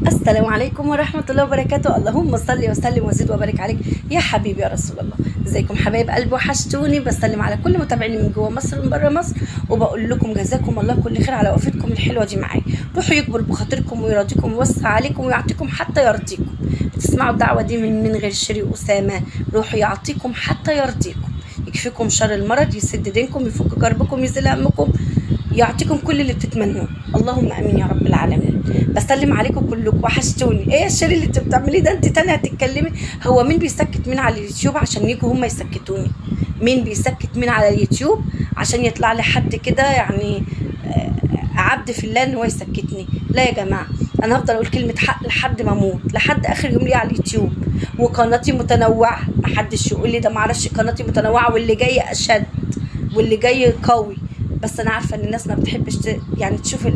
السلام عليكم ورحمة الله وبركاته. اللهم صل وسلم وزد وبارك عليك يا حبيبي يا رسول الله. ازيكم حبايب قلبي؟ وحشتوني. بسلم على كل متابعيني من جوه مصر ومن بره مصر، وبقول لكم جزاكم الله كل خير على وقفتكم الحلوه دي معايا. روحوا يكبر بخاطركم ويراضيكم ويوسع عليكم ويعطيكم حتى يرضيكم. بتسمعوا الدعوه دي من غير شري واسامه. روحوا يعطيكم حتى يرضيكم، يكفيكم شر المرض، يسد دينكم، يفك كربكم، يزيل همكم، يعطيكم كل اللي بتتمنوه. اللهم امين يا رب العالمين. بسلم عليكم كلكم، وحشتوني. ايه يا شيري اللي انت بتعمليه ده؟ انت تاني هتتكلمي؟ هو مين بيسكت مين على اليوتيوب عشان يجوا هم يسكتوني؟ مين بيسكت مين على اليوتيوب عشان يطلع لي حد كده يعني عبد في الله ان هو يسكتني؟ لا يا جماعه، انا هفضل اقول كلمه حق لحد ما اموت، لحد اخر يوم لي على اليوتيوب. وقناتي متنوعه، محدش يقول لي ده معرفش قناتي متنوعه واللي جاي اشد واللي جاي قوي. بس انا عارفه ان الناس ما بتحبش يعني تشوف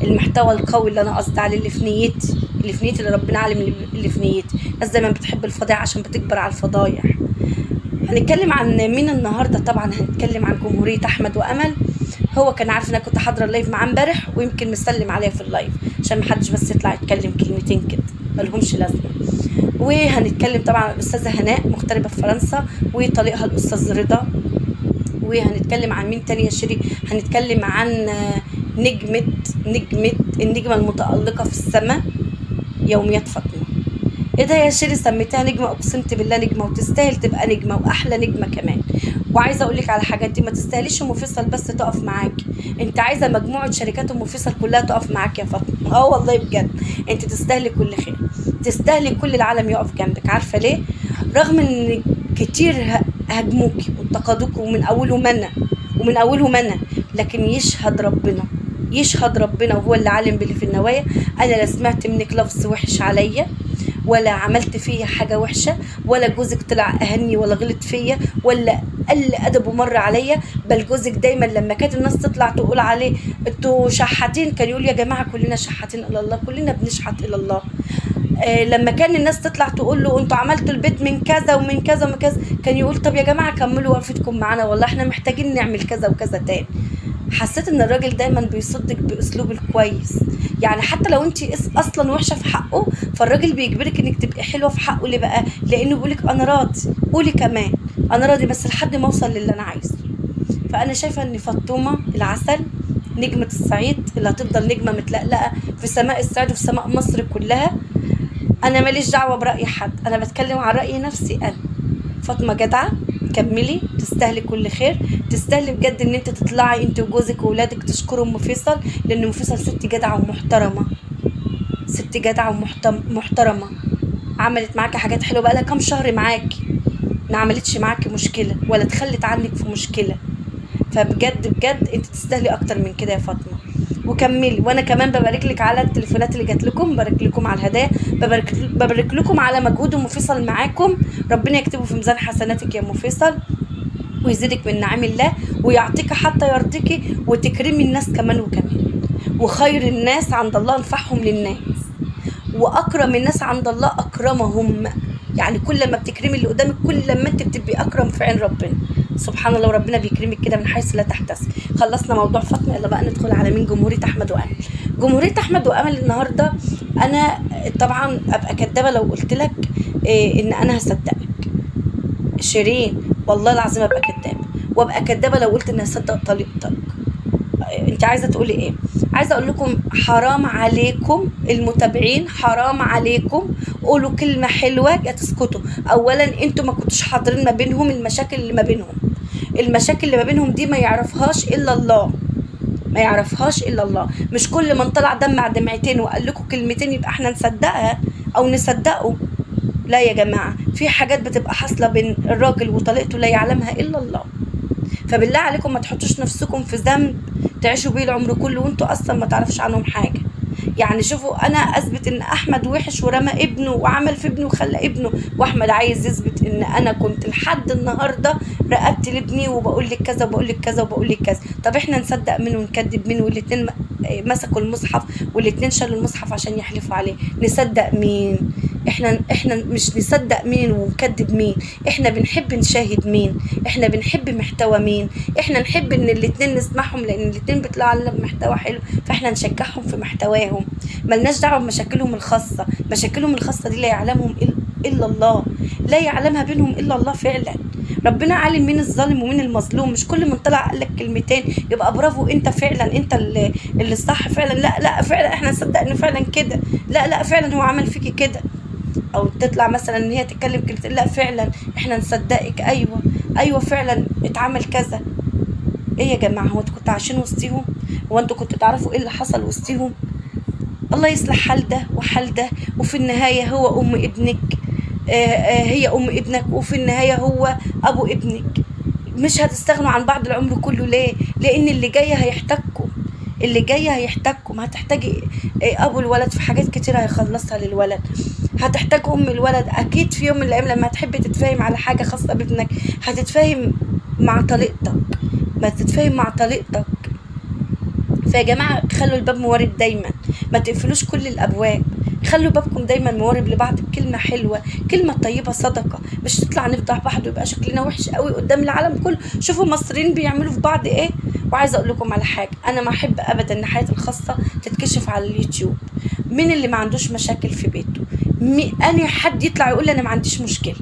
المحتوى القوي اللي انا قصدي عليه، اللي في نيتي، اللي ربنا عالم اللي في نيتي. الناس دايما بتحب الفضايح عشان بتكبر على الفضايح. هنتكلم عن مين النهارده؟ طبعا هنتكلم عن جمهوريه احمد وامل. هو كان عارف ان انا كنت حاضره اللايف معاه امبارح، ويمكن مسلم عليا في اللايف عشان محدش بس يطلع يتكلم كلمتين كده ملهمش لازمه. وهنتكلم طبعا عن الاستاذه هناء مغتربه في فرنسا وطليقها الاستاذ رضا. وهنتكلم عن مين تاني يا شيري؟ هنتكلم عن نجمة النجمة المتألقة في السماء، يوميات فاطمة. ايه ده يا شيري سميتها نجمة؟ اقسمت بالله نجمة، وتستاهل تبقى نجمة واحلى نجمة كمان. وعايزه اقول لك على حاجات دي ما تستاهليش ام فيصل بس تقف معاكي، انت عايزه مجموعه شركات ام فيصل كلها تقف معاكي يا فاطمه. اه والله بجد انت تستاهلي كل خير، تستاهلي كل العالم يقف جنبك. عارفه ليه؟ رغم ان كتير هاجموكي وانتقدوكي ومن اولهم انا، لكن يشهد ربنا وهو اللي عالم باللي في النوايا. انا لا سمعت منك لفظ وحش عليا، ولا عملت فيا حاجه وحشه، ولا جوزك طلع اهني ولا غلط فيا ولا قل ادبه مره عليا. بل جوزك دايما لما كانت الناس تطلع تقول عليه انتوا شحاتين كان يقول يا جماعه كلنا شحاتين الى الله، كلنا بنشحت الى الله. لما كان الناس تطلع تقول له انتوا عملتوا البيت من كذا ومن كذا ومن كذا، كان يقول طب يا جماعه كملوا وقفتكم معانا، والله احنا محتاجين نعمل كذا وكذا تاني. حسيت ان الراجل دايما بيصدق باسلوب الكويس، يعني حتى لو انت اصلا وحشه في حقه، فالراجل بيجبرك انك تبقي حلوه في حقه. ليه بقى؟ لانه بيقولك انا راضي، قولي كمان انا راضي بس لحد ما اوصل للي انا عايزه. فانا شايفه ان فاطمه العسل نجمه الصعيد اللي هتفضل نجمه متلقلقه في سماء الصعيد وفي سماء مصر كلها. انا ماليش دعوه براي حد، انا بتكلم عن راي نفسي انا. فاطمه جدعه، كملي، تستاهلي كل خير، تستاهلي بجد ان انت تطلعي انت وجوزك واولادك تشكروا ام فيصل، لان ام فيصل ست جدعه ومحترمه، ست جدعه ومحترمه. عملت معاكي حاجات حلوه، بقى لها كام شهر معاكي، ما عملتش معاكي مشكله ولا تخلت عنك في مشكله. فبجد بجد انت تستاهلي اكتر من كده يا فاطمه، وكملي. وانا كمان ببارك لك على التليفونات اللي جات لكم، ببارك لكم على الهدايا، ببارك لكم على مجهود ام فيصل معاكم. ربنا يكتبه في ميزان حسناتك يا ام فيصل، ويزيدك من نعم الله، ويعطيك حتى يرضيكي، وتكرمي الناس كمان وكمان. وخير الناس عند الله انفعهم للناس، واكرم الناس عند الله اكرمهم. يعني كل ما بتكرمي اللي قدامك كل لما انت بتبقي اكرم في عين ربنا سبحان الله، وربنا بيكرمك كده من حيث لا تحتسب. خلصنا موضوع فاطمه، يلا بقى ندخل على مين؟ جمهوريه احمد وامل. جمهوريه احمد وامل النهارده، انا طبعا ابقى كدابه لو قلت لك ان انا هصدقك شيرين، والله العظيم ابقى كدابه، وابقى كدابه لو قلت اني هصدق طليقتك. انت عايزه تقولي ايه؟ عايزه اقول لكم حرام عليكم المتابعين، حرام عليكم، قولوا كلمه حلوه يا تسكتوا. اولا انتوا ما كنتوش حاضرين ما بينهم المشاكل اللي ما بينهم، المشاكل اللي ما بينهم دي ما يعرفهاش الا الله، ما يعرفهاش الا الله. مش كل من طلع دمع دمعتين وقال لكم كلمتين يبقى احنا نصدقها او نصدقه. لا يا جماعه، في حاجات بتبقى حاصله بين الراجل وطليقته لا يعلمها الا الله. فبالله عليكم ما تحطوش نفسكم في ذنب تعيشوا بيه العمر كله وانتوا اصلا ما تعرفش عنهم حاجه. يعني شوفوا، انا اثبت ان احمد وحش ورمى ابنه وعمل في ابنه وخلى ابنه، واحمد عايز يثبت ان انا كنت لحد النهارده رقبت لابني وبقول لك كذا وبقول لك كذا وبقول لك كذا. طب احنا نصدق مين ونكذب مين؟ والاثنين مسكوا المصحف والاثنين شالوا المصحف عشان يحلفوا عليه، نصدق مين؟ احنا مش نصدق مين ونكذب مين، احنا بنحب نشاهد مين، احنا بنحب محتوى مين، احنا نحب ان الاتنين نسمعهم لان الاتنين بيطلعوا علينا بمحتوى حلو، فاحنا نشجعهم في محتواهم. ملناش دعوه بمشاكلهم الخاصه، مشاكلهم الخاصه دي لا يعلمهم الا الله، لا يعلمها بينهم الا الله فعلا. ربنا عالم مين الظالم ومين المظلوم، مش كل من طلع قال لك كلمتين يبقى برافو انت فعلا انت اللي الصح فعلا. لا لا فعلا احنا نصدق انه فعلا كده، لا لا فعلا هو عمل فيكي كده. او تطلع مثلا ان هي تتكلم كلمتين، لا فعلا احنا نصدقك، ايوه ايوه فعلا اتعمل كذا. ايه يا جماعه، هو انتوا كنتوا عايشين وسطيهم؟ هو انتوا كنتوا تعرفوا ايه اللي حصل وسطيهم؟ الله يصلح حال ده وحال ده، وفي النهايه هو ام ابنك، هي ام ابنك، وفي النهايه هو ابو ابنك. مش هتستغنوا عن بعض العمر كله ليه؟ لان اللي جاي هيحتاجكم، اللي جاي هيحتاجكم. هتحتاجي ابو الولد في حاجات كتير هيخلصها للولد، هتحتاج ام الولد اكيد في يوم من الايام لما تحبي تتفاهم على حاجه خاصه بابنك، هتتفاهم مع طليقتك، ما تتفاهم مع طليقتك. فيا جماعه خلوا الباب موارب دايما، ما تقفلوش كل الابواب، خلوا بابكم دايما موارب لبعض بكلمه حلوه، كلمه طيبه صدقه، مش تطلع نفضح بعض ويبقى شكلنا وحش قوي قدام العالم كله. شوفوا المصريين بيعملوا في بعض ايه. وعايزه اقول لكم على حاجه، انا ما احب ابدا ان حياتي الخاصه تتكشف على اليوتيوب. مين اللي ما عندوش مشاكل في بيته؟ انا حد يطلع يقول لي انا ما عنديش مشكله؟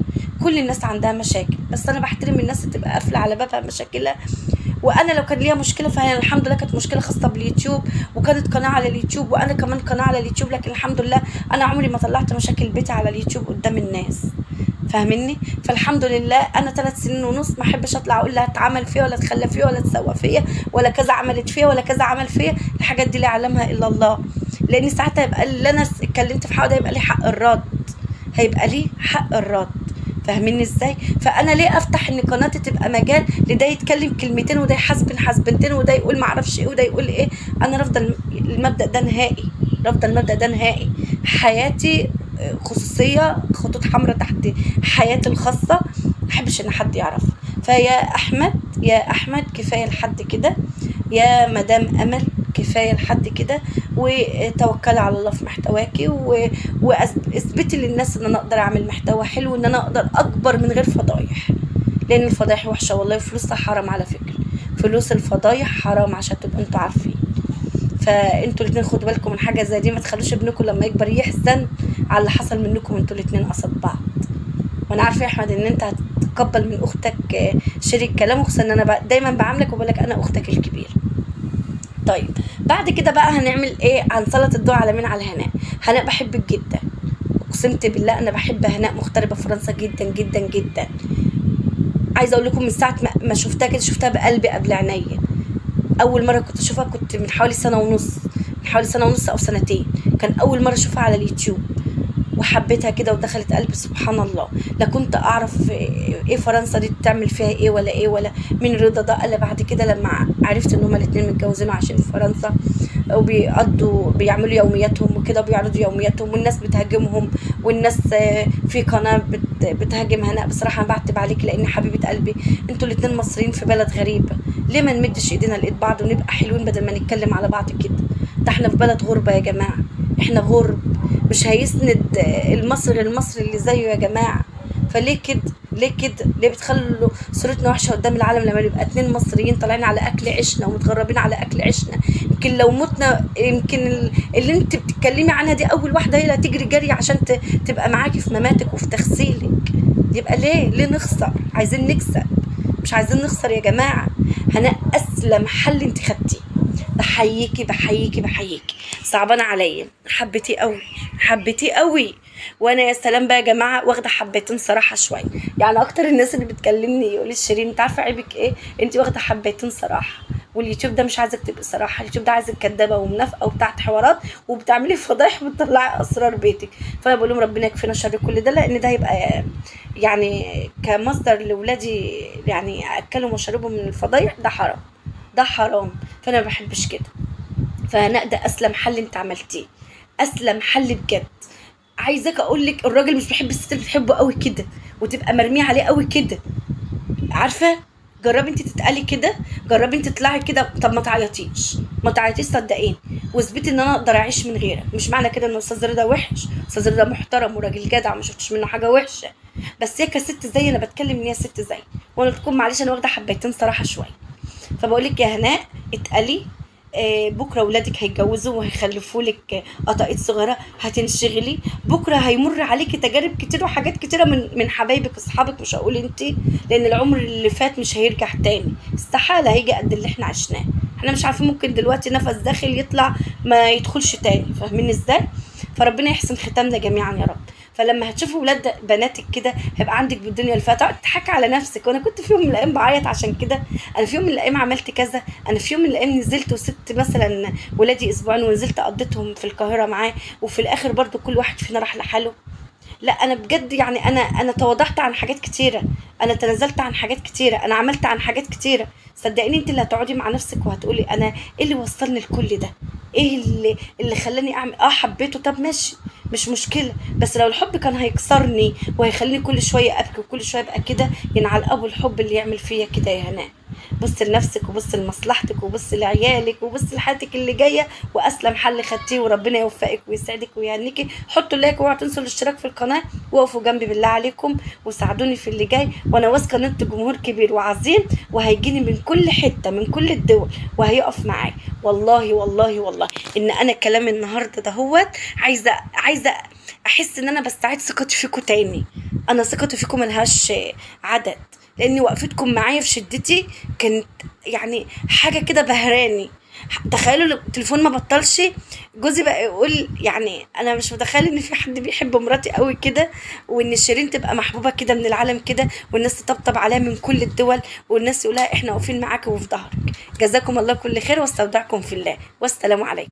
كل الناس عندها مشاكل، بس انا بحترم الناس اللي تبقى قافله على بابها مشاكلها. وانا لو كان ليا مشكله فهي الحمد لله كانت مشكله خاصه باليوتيوب، وكانت قناه على اليوتيوب، وانا كمان قناه على اليوتيوب، لكن الحمد لله انا عمري ما طلعت مشاكل بيتي على اليوتيوب قدام الناس، فاهميني؟ فالحمد لله انا 3 سنين ونص ما احبش اطلع اقول لها اتعمل فيا ولا اتخلى فيا ولا اتسوى فيا ولا كذا عملت فيا ولا كذا عمل فيا. الحاجات دي لا يعلمها الا الله، لان ساعتها يبقى اللي انا اتكلمت في حاجه ده يبقى لي حق الرد، هيبقى لي حق الرد، فاهميني ازاي؟ فانا ليه افتح ان قناتي تبقى مجال لده يتكلم كلمتين وده يحاسبن حسبنتين وده يقول معرفش ايه وده يقول ايه؟ انا رافضه المبدا ده نهائي، رافضه المبدا ده نهائي. حياتي خصوصيه، خطوط حمراء تحت حياتي الخاصه، محبش ان حد يعرف. فيا احمد، يا احمد كفايه لحد كده، يا مدام امل كفايه لحد كده، وتوكلي على الله في محتواكي، واثبتي للناس ان انا اقدر اعمل محتوى حلو، ان انا اقدر اكبر من غير فضايح، لان الفضايح وحشه والله، فلوسها حرام على فكره، فلوس الفضايح حرام عشان تبقوا انتوا عارفين. فانتوا الاثنين خدوا بالكم من حاجه زي دي، ما تخلوش ابنكم لما يكبر يحزن على اللي حصل منكم انتوا الاثنين قصاد بعض. وانا عارفه يا احمد ان انت هتتقبل من اختك شريك كلامه، خصوصا ان انا دايما بعاملك وبقول لك انا اختك الكبيره. طيب بعد كده بقى هنعمل ايه؟ هنسلط الضوء على مين؟ على هناء. هناء بحبك جدا، اقسمت بالله انا بحب هناء مغتربه في فرنسا جدا جدا جدا. عايزه اقول لكم من ساعه ما شفتها كده، شفتها بقلبي قبل عينيا. اول مره كنت اشوفها كنت من حوالي سنه ونص، من حوالي سنه ونص او سنتين، كان اول مره اشوفها على اليوتيوب، وحبيتها كده ودخلت قلبي سبحان الله. لا كنت اعرف ايه فرنسا دي بتعمل فيها ايه ولا ايه ولا مين رضا ده. الا بعد كده لما عرفت ان هما الاثنين متجوزين وعايشين في فرنسا، بيعملوا يومياتهم وكده، بيعرضوا يومياتهم، والناس بتهاجمهم، والناس في قناه بتهاجم هناء. بصراحه انا بعتب عليك لان حبيبه قلبي انتوا الاثنين مصريين في بلد غريبه، ليه ما نمدش ايدينا لايد بعض ونبقى حلوين بدل ما نتكلم على بعض كده؟ ده احنا في بلد غربه يا جماعه، احنا غرب، مش هيسند المصري غير المصري اللي زيه يا جماعه. فليه كده؟ ليه كده؟ ليه بتخلوا صورتنا وحشه قدام العالم لما نبقى 2 مصريين طالعين على اكل عيشنا ومتغربين على اكل عيشنا؟ يمكن لو متنا، يمكن اللي انت بتتكلمي عنها دي اول واحده هي اللي هتجري جري عشان تبقى معاكي في مماتك وفي تغسيلك. يبقى ليه نخسر؟ عايزين نكسب، مش عايزين نخسر يا جماعه. هناء اسلم حل انت خدتيه، بحييكي بحييكي بحييكي، صعبانه عليا، حبيتيه قوي، حبيتيه قوي. وانا يا سلام بقى يا جماعه واخده حبيتين صراحه شويه، يعني اكتر الناس اللي بتكلمني يقول لي شيرين انت عارفه عيبك ايه؟ انت واخده حبيتين صراحه، واليوتيوب ده مش عايزك تبقي صراحه، اليوتيوب ده عايزك كدابه ومنافقه وبتاعت حوارات وبتعملي فضايح وبتطلعي اسرار بيتك. فانا بقول لهم ربنا يكفينا شر كل ده، لان ده هيبقى يعني كمصدر لاولادي، يعني اكلهم واشربهم من الفضايح، ده حرام، ده حرام، فانا ما بحبش كده. فهناء ده اسلم حل انت عملتيه، اسلم حل بجد. عايزاك اقول لك الراجل مش بيحب الست اللي بتحبه قوي كده وتبقى مرميه عليه قوي كده، عارفه؟ جربي انت تتقلي كده، جربي انت تطلعي كده. طب ما تعيطيش، ما تعيطيش صدقيني، واثبتي ان انا اقدر اعيش من غيرك. مش معنى كده ان استاذ رضا وحش، استاذ رضا محترم وراجل جدع، ما شفتش منه حاجه وحشه، بس هي كست زي، انا بتكلم ان هي ست زي. وانا تكون معلش انا واخده حبيتين صراحه شويه. فبقول لك يا هناء اتقلي. بكره ولادك هيتجوزوا وهيخلفوا لك قطاقيط صغيره، هتنشغلي. بكره هيمر عليكي تجارب كتير وحاجات كتيره من حبايبك اصحابك، مش هقول انت، لان العمر اللي فات مش هيرجع تاني، استحاله هيجي قد اللي احنا عشناه. احنا مش عارفين، ممكن دلوقتي نفس داخل يطلع ما يدخلش تاني، فاهمين ازاي؟ فربنا يحسن ختامنا جميعا يا رب. فلما هتشوفوا ولاد بناتك كده هيبقى عندك بالدنيا اللي فاتت، تضحكي على نفسك. وانا كنت في يوم من الايام بعيط عشان كده، انا في يوم من الايام عملت كذا، انا في يوم من الايام نزلت وسبت مثلا ولادي اسبوعين ونزلت قضيتهم في القاهره معاه، وفي الاخر برضو كل واحد فينا راح لحاله. لا انا بجد يعني انا تواضعت عن حاجات كتيره، انا تنازلت عن حاجات كتيره، انا عملت عن حاجات كتيره. صدقيني انت اللي هتقعدي مع نفسك وهتقولي انا ايه اللي وصلني لكل ده، ايه اللي خلاني اعمل. حبيته، طب ماشي مش مشكله، بس لو الحب كان هيكسرني وهيخليني كل شويه ابكي وكل شويه ابقى كده، ينعل ابو الحب اللي يعمل فيا كده يا هناء. بص لنفسك وبص لمصلحتك وبص لعيالك وبص لحياتك اللي جايه، واسلم حل خدتيه، وربنا يوفقك ويسعدك ويهنيكي. حطوا لايك واوعوا تنسوا الاشتراك في القناه، وقفوا جنبي بالله عليكم وساعدوني في اللي جاي. وانا واثقه ان انتوا جمهور كبير وعظيم، وهيجيني من كل حته من كل الدول وهيقف معايا. والله والله والله ان انا كلام النهارده دهوت عايزه احس ان انا بستعيد ثقتي فيكم تاني. انا ثقتي فيكم ملهاش عدد، لان وقفتكم معايا في شدتي كانت يعني حاجه كده بهراني. تخيلوا التليفون ما بطلش، جوزي بقى يقول يعني انا مش متخيل ان في حد بيحب مراتي قوي كده، وان شيرين تبقى محبوبه كده من العالم كده، والناس تطبطب عليها من كل الدول، والناس يقولها احنا واقفين معاك وفي ظهرك. جزاكم الله كل خير، واستودعكم في الله، والسلام عليكم.